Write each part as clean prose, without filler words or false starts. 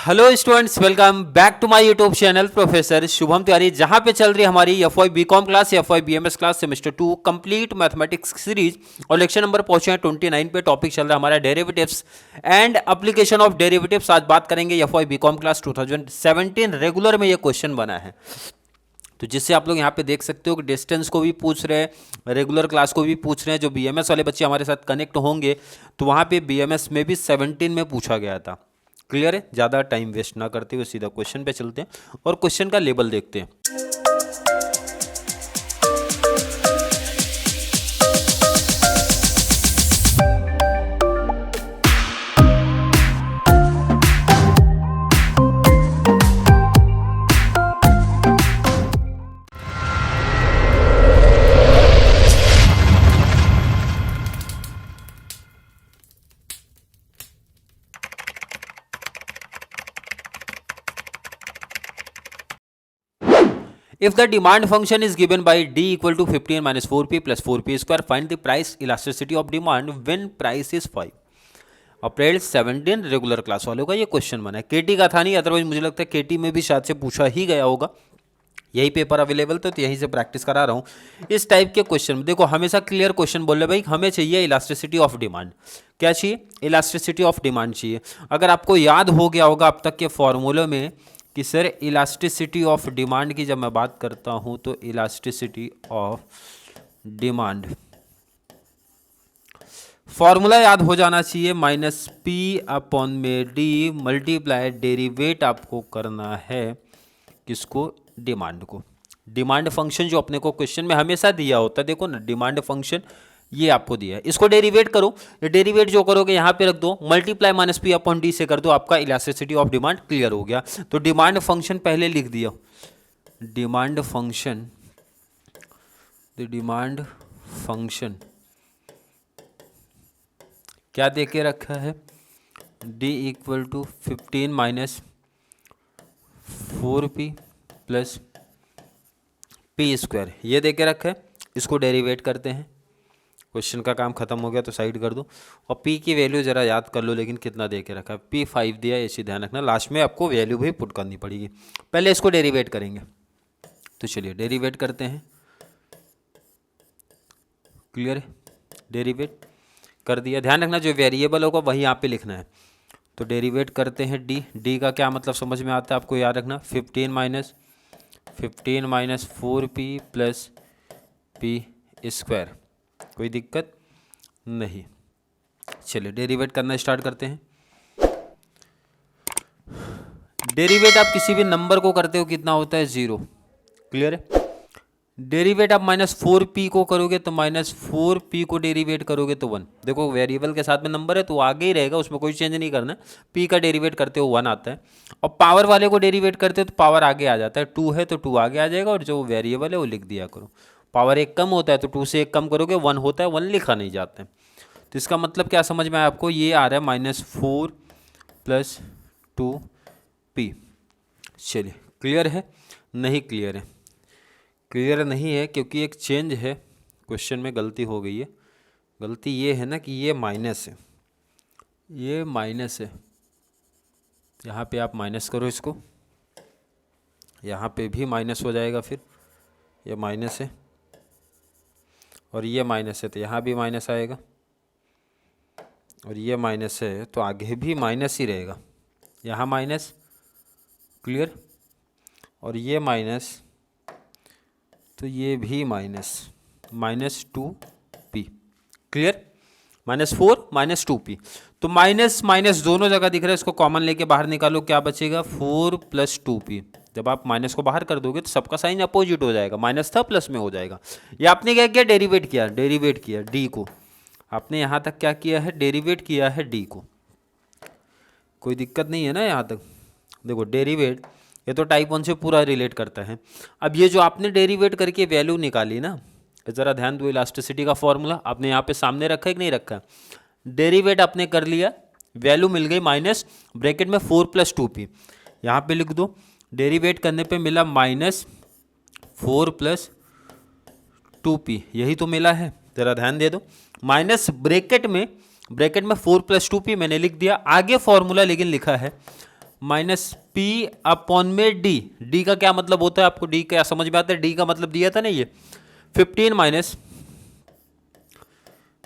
Hello students, welcome back to my YouTube channel professor Shubham Tiwari, जहां पे चल रही है हमारी FY BCom class, FY BMS class semester 2 complete mathematics series. और लेक्चर नंबर पहुंचे हैं 29 पे। टॉपिक चल रहा है हमारा derivatives and application of derivatives. आज बात करेंगे एफवाई बीकॉम क्लास 2017 रेगुलर में ये क्वेश्चन बना है, तो जिससे आप लोग यहाँ पे देख सकते हो कि डिस्टेंस को भी पूछ रहे हैं, रेगुलर क्लास को भी पूछ रहे हैं। जो बीएमएस वाले बच्चे हमारे साथ कनेक्ट होंगे तो वहाँ पे बीएमएस में भी 17 में पूछा गया था। क्लियर है? ज़्यादा टाइम वेस्ट ना करते हुए सीधा क्वेश्चन पे चलते हैं और क्वेश्चन का लेवल देखते हैं। If the demand function is given by d equal to 15 minus 4p plus 4p square, find the price elasticity of demand when price is 5। April 17 regular class वालों का ये क्वेश्चन बना है। केटी का था नहीं, अदरवाइज मुझे लगता है केटी में भी शायद से पूछा ही गया होगा। यही पेपर अवेलेबल था तो यहीं से प्रैक्टिस करा रहा हूँ। इस टाइप के क्वेश्चन देखो, हमेशा क्लियर क्वेश्चन बोल रहे भाई, हमें चाहिए इलास्टिसिटी ऑफ डिमांड। क्या चाहिए? इलास्टिसिटी ऑफ डिमांड चाहिए। अगर आपको याद हो गया होगा अब तक के फॉर्मूले में कि सर इलास्टिसिटी ऑफ डिमांड की जब मैं बात करता हूँ तो इलास्टिसिटी ऑफ डिमांड फॉर्मूला याद हो जाना चाहिए, माइनस पी अपॉन में डी मल्टीप्लाई डेरिवेट आपको करना है किसको? डिमांड को। डिमांड फंक्शन जो अपने को क्वेश्चन में हमेशा दिया होता है, देखो ना, डिमांड फंक्शन ये आपको दिया है, इसको डेरिवेट करो। डेरिवेट जो करोगे यहाँ पे रख दो, multiply minus P upon D से कर दो, आपका इलास्टिसिटी ऑफ डिमांड क्लियर हो गया। तो डिमांड फंक्शन पहले लिख दिया। डिमांड फंक्शन, डिमांड फंक्शन क्या दे के रखा है? d equal to 15 minus 4p plus P square, ये दे के रखा है। इसको डेरिवेट करते हैं। क्वेश्चन का काम खत्म हो गया तो साइड कर दो। और p की वैल्यू ज़रा याद कर लो, लेकिन कितना दे के रखा है? p 5 दिया, ऐसी ध्यान रखना। लास्ट में आपको वैल्यू भी पुट करनी पड़ेगी। पहले इसको डेरिवेट करेंगे, तो चलिए डेरिवेट करते हैं। क्लियर है? डेरिवेट कर दिया। ध्यान रखना जो वेरिएबल होगा वही यहाँ पे लिखना है। तो डेरिवेट करते हैं डी का क्या मतलब समझ में आता है आपको, याद रखना। 15 minus 4p plus P square. कोई दिक्कत नहीं। चलिए डेरिवेट करना स्टार्ट करते हैं। डेरिवेट आप किसी भी नंबर को करते हो कितना होता है? 0। क्लियर है? डेरिवेट आप माइनस 4p को करोगे तो माइनस 4p को डेरिवेट करोगे तो 1। देखो वेरिएबल के साथ में नंबर है तो आगे ही रहेगा, उसमें कोई चेंज नहीं करना। p का डेरिवेट करते हो 1 आता है, और पावर वाले को डेरिवेट करते हो तो पावर आगे आ जाता है। 2 है तो 2 आगे आ जाएगा, और जो वेरिएबल है वो लिख दिया करो। पावर 1 कम होता है तो 2 से 1 कम करोगे 1 होता है, 1 लिखा नहीं जाता है। तो इसका मतलब क्या समझ में आया आपको? ये आ रहा है माइनस 4 प्लस 2p। चलिए क्लियर है? नहीं क्लियर है? क्लियर नहीं है क्योंकि एक चेंज है, क्वेश्चन में गलती हो गई है। गलती ये है ना कि ये माइनस है, ये माइनस है। यहाँ पे आप माइनस करो इसको, यहाँ पे भी माइनस हो जाएगा, फिर ये माइनस है और ये माइनस है तो यहाँ भी माइनस आएगा, और ये माइनस है तो आगे भी माइनस ही रहेगा। यहाँ माइनस, क्लियर, और ये माइनस तो ये भी minus, minus 2p। Clear? Minus 4 minus 2p, तो माइनस माइनस दोनों जगह दिख रहा है। इसको कॉमन लेके बाहर निकालो, क्या बचेगा? 4 प्लस 2p। जब आप माइनस को बाहर कर दोगे तो सबका साइन अपोजिट हो जाएगा, माइनस था प्लस में हो जाएगा। ये आपने क्या किया? डेरिवेट किया। डेरिवेट किया डी को, आपने यहाँ तक क्या किया है? डेरिवेट किया है डी को। कोई दिक्कत नहीं है ना यहाँ तक? देखो डेरिवेट, ये तो टाइप 1 से पूरा रिलेट करता है। अब ये जो आपने डेरिवेट करके वैल्यू निकाली ना, ज़रा ध्यान दो। इलास्टिसिटी का फॉर्मूला आपने यहाँ पे सामने रखा है कि नहीं रखा? डेरिवेट आपने कर लिया, वैल्यू मिल गई माइनस, ब्रैकेट में 4 प्लस 2p, यहाँ पे लिख दो। डेरिवेट करने पे मिला माइनस 4 प्लस 2p, यही तो मिला है। ज़रा ध्यान दे दो। माइनस ब्रैकेट में 4 प्लस 2p मैंने लिख दिया। आगे फॉर्मूला लेकिन लिखा है माइनस पी अपॉन में डी। डी का क्या मतलब होता है, आपको डी क्या समझ में आता है? डी का मतलब दिया था ना ये 15 माइनस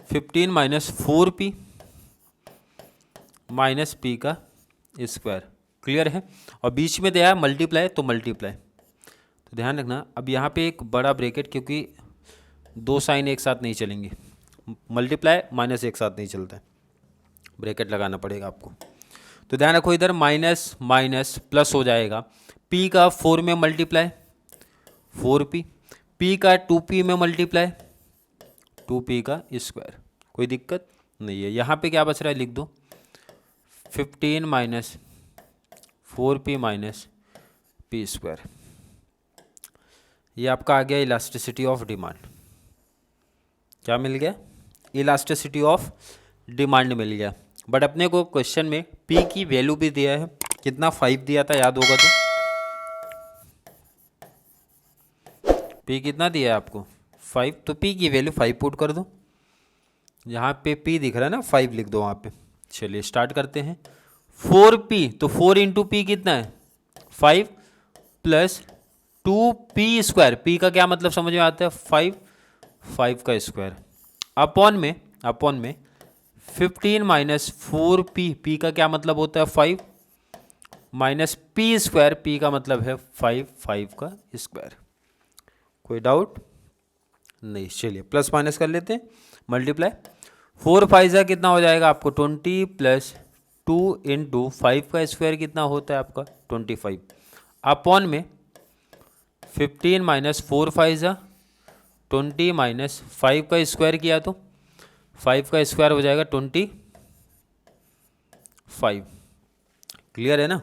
4p माइनस पी का स्क्वायर। क्लियर है? और बीच में दिया है मल्टीप्लाई, तो मल्टीप्लाई। तो ध्यान रखना, अब यहाँ पे एक बड़ा ब्रैकेट, क्योंकि दो साइन एक साथ नहीं चलेंगे, मल्टीप्लाई माइनस एक साथ नहीं चलता है, ब्रैकेट लगाना पड़ेगा आपको। तो ध्यान रखो, इधर माइनस माइनस प्लस हो जाएगा। p का 4 में मल्टीप्लाई 4p, p का 2p में मल्टीप्लाई 2p का स्क्वायर। कोई दिक्कत नहीं है। यहाँ पे क्या बच रहा है, लिख दो 15 minus 4p minus P square. ये आपका आ गया इलास्टिसिटी ऑफ डिमांड। क्या मिल गया? इलास्टिसिटी ऑफ डिमांड मिल गया। बट अपने को क्वेश्चन में p की वैल्यू भी दिया है, कितना 5 दिया था, याद होगा तो। p कितना दिया है आपको 5, तो p की वैल्यू 5 पुट कर दो। यहाँ पे p दिख रहा है ना, 5 लिख दो वहाँ पे। चलिए स्टार्ट करते हैं। 4p, तो 4 इंटू पी कितना है 5 प्लस 2p स्क्वायर। p का क्या मतलब समझ में आता है, 5 का स्क्वायर अपॉन में 15 माइनस 4p। p का क्या मतलब होता है 5 माइनस पी स्क्वायर। p का मतलब है 5 का स्क्वायर। कोई डाउट नहीं? चलिए प्लस माइनस कर लेते हैं, मल्टीप्लाई। 4 5 कितना हो जाएगा आपको 20 प्लस 2 इंटू 5 का स्क्वायर कितना होता है आपका 25 अपॉन में 15 माइनस 4 5 20 माइनस 5 का स्क्वायर किया तो 5 का स्क्वायर हो जाएगा 25। क्लियर है ना?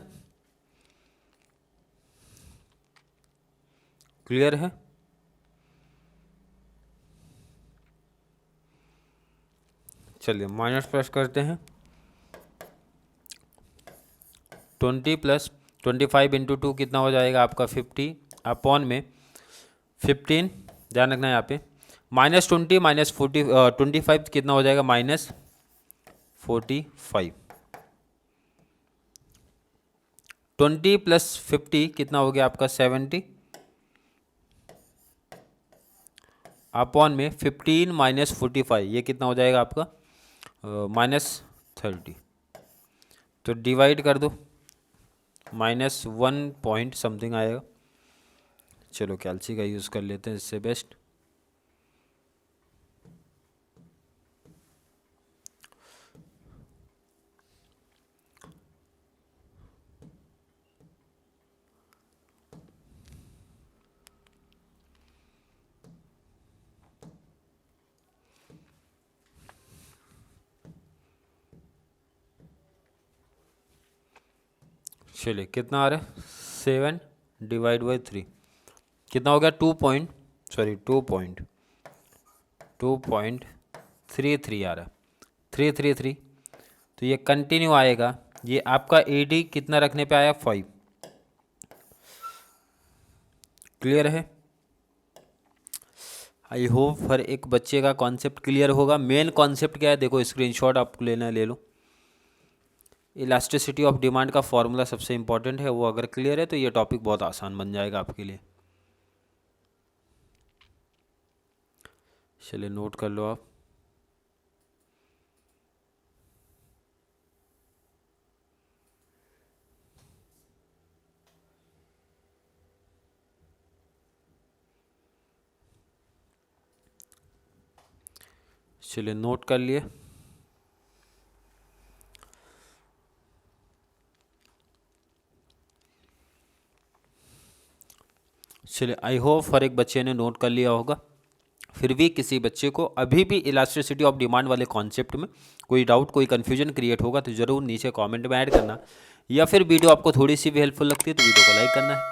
क्लियर है? चलिए माइनस प्लस करते हैं। 20 प्लस 25 इंटू 2 कितना हो जाएगा आपका 50 अपॉन में 15, ध्यान रखना यहाँ पे, माइनस 20 माइनस 25 कितना हो जाएगा माइनस 45। 20 प्लस 50 कितना हो गया आपका 70 अपॉन में 15 माइनस 45, ये कितना हो जाएगा आपका माइनस 30। तो डिवाइड कर दो, माइनस 1 पॉइंट समथिंग आएगा। चलो कैल्सी का यूज़ कर लेते हैं, इससे बेस्ट। चलिए कितना आ रहा है 7 डिवाइड बाई 3 कितना हो गया 2.33 आ रहा है 333। तो ये कंटिन्यू आएगा। ये आपका एडी कितना रखने पे आया 5। क्लियर है? आई होप हर एक बच्चे का कॉन्सेप्ट क्लियर होगा। मेन कॉन्सेप्ट क्या है देखो, स्क्रीनशॉट आपको लेना है ले लो। इलास्टिसिटी ऑफ डिमांड का फॉर्मूला सबसे इंपॉर्टेंट है, वो अगर क्लियर है तो ये टॉपिक बहुत आसान बन जाएगा आपके लिए। चलिए नोट कर लो आप। चलिए नोट कर लिए। चलिए आई होप हर एक बच्चे ने नोट कर लिया होगा। फिर भी किसी बच्चे को अभी भी इलास्टिसिटी ऑफ डिमांड वाले कॉन्सेप्ट में कोई डाउट कोई कन्फ्यूजन क्रिएट होगा तो ज़रूर नीचे कमेंट में ऐड करना, या फिर वीडियो आपको थोड़ी सी भी हेल्पफुल लगती है तो वीडियो को लाइक करना है,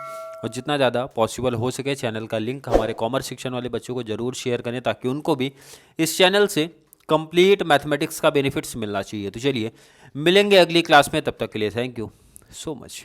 और जितना ज़्यादा पॉसिबल हो सके चैनल का लिंक हमारे कॉमर्स सेक्शन वाले बच्चों को ज़रूर शेयर करें ताकि उनको भी इस चैनल से कंप्लीट मैथमेटिक्स का बेनिफिट्स मिलना चाहिए। तो चलिए मिलेंगे अगली क्लास में, तब तक के लिए थैंक यू सो मच।